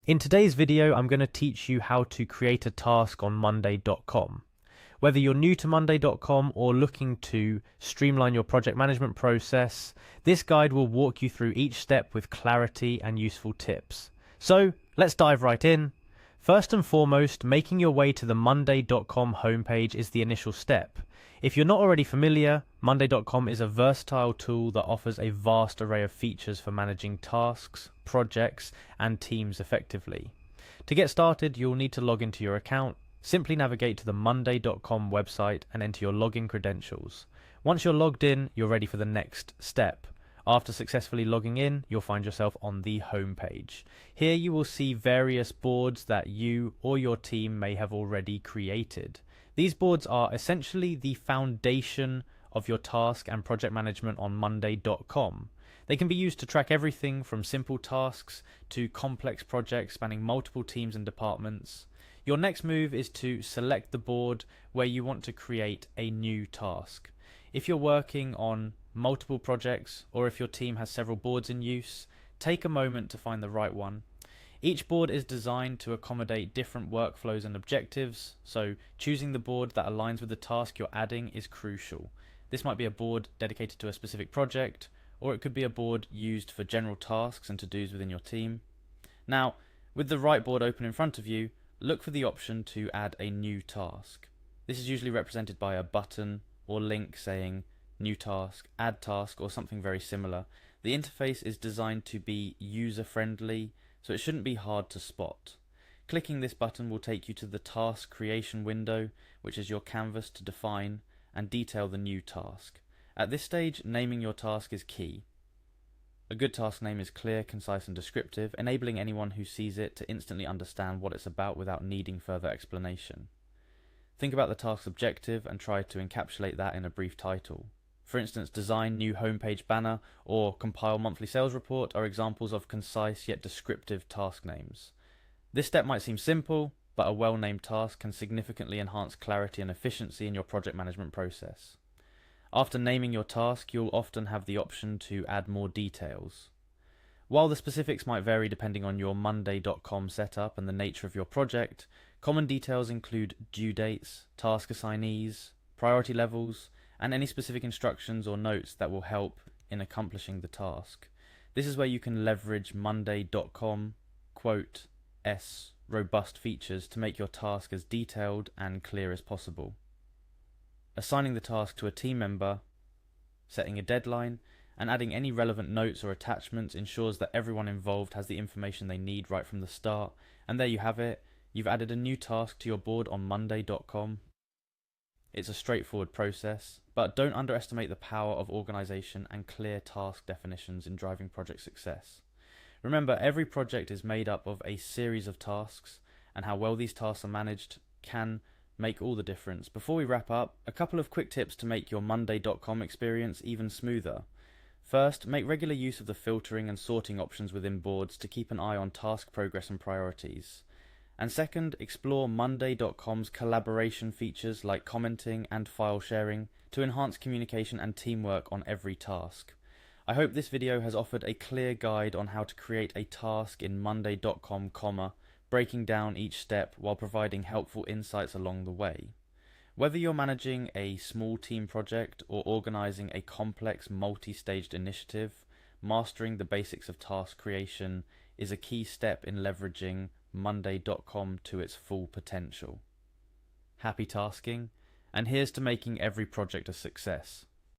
In today's video, I'm going to teach you how to create a task on Monday.com. Whether you're new to Monday.com or looking to streamline your project management process, this guide will walk you through each step with clarity and useful tips. So let's dive right in. First and foremost, making your way to the Monday.com homepage is the initial step. If you're not already familiar, Monday.com is a versatile tool that offers a vast array of features for managing tasks, projects, and teams effectively. To get started, you'll need to log into your account. Simply navigate to the Monday.com website and enter your login credentials. Once you're logged in, you're ready for the next step. After successfully logging in, you'll find yourself on the home page. Here you will see various boards that you or your team may have already created. These boards are essentially the foundation of your task and project management on Monday.com. They can be used to track everything from simple tasks to complex projects spanning multiple teams and departments. Your next move is to select the board where you want to create a new task. If you're working on multiple projects or if your team has several boards in use, take a moment to find the right one. Each board is designed to accommodate different workflows and objectives, so choosing the board that aligns with the task you're adding is crucial. This might be a board dedicated to a specific project, or it could be a board used for general tasks and to-dos within your team. Now, with the right board open in front of you, look for the option to add a new task. This is usually represented by a button or link saying new task, add task, or something very similar. The interface is designed to be user-friendly, so it shouldn't be hard to spot. Clicking this button will take you to the task creation window, which is your canvas to define and detail the new task. At this stage, naming your task is key. A good task name is clear, concise and descriptive, enabling anyone who sees it to instantly understand what it's about without needing further explanation. Think about the task's objective and try to encapsulate that in a brief title. For instance, design new homepage banner or compile monthly sales report are examples of concise yet descriptive task names. This step might seem simple, but a well-named task can significantly enhance clarity and efficiency in your project management process. After naming your task, you'll often have the option to add more details. While the specifics might vary depending on your Monday.com setup and the nature of your project, common details include due dates, task assignees, priority levels, and any specific instructions or notes that will help in accomplishing the task. This is where you can leverage Monday.com robust features to make your task as detailed and clear as possible. Assigning the task to a team member, setting a deadline, and adding any relevant notes or attachments ensures that everyone involved has the information they need right from the start. And there you have it. You've added a new task to your board on Monday.com. It's a straightforward process, but don't underestimate the power of organization and clear task definitions in driving project success. Remember, every project is made up of a series of tasks, and how well these tasks are managed can make all the difference. Before we wrap up, a couple of quick tips to make your Monday.com experience even smoother. First, make regular use of the filtering and sorting options within boards to keep an eye on task progress and priorities. And second, explore Monday.com's collaboration features like commenting and file sharing to enhance communication and teamwork on every task. I hope this video has offered a clear guide on how to create a task in Monday.com, breaking down each step while providing helpful insights along the way. Whether you're managing a small team project or organizing a complex multi-staged initiative, mastering the basics of task creation is a key step in leveraging Monday.com to its full potential. Happy tasking, and here's to making every project a success.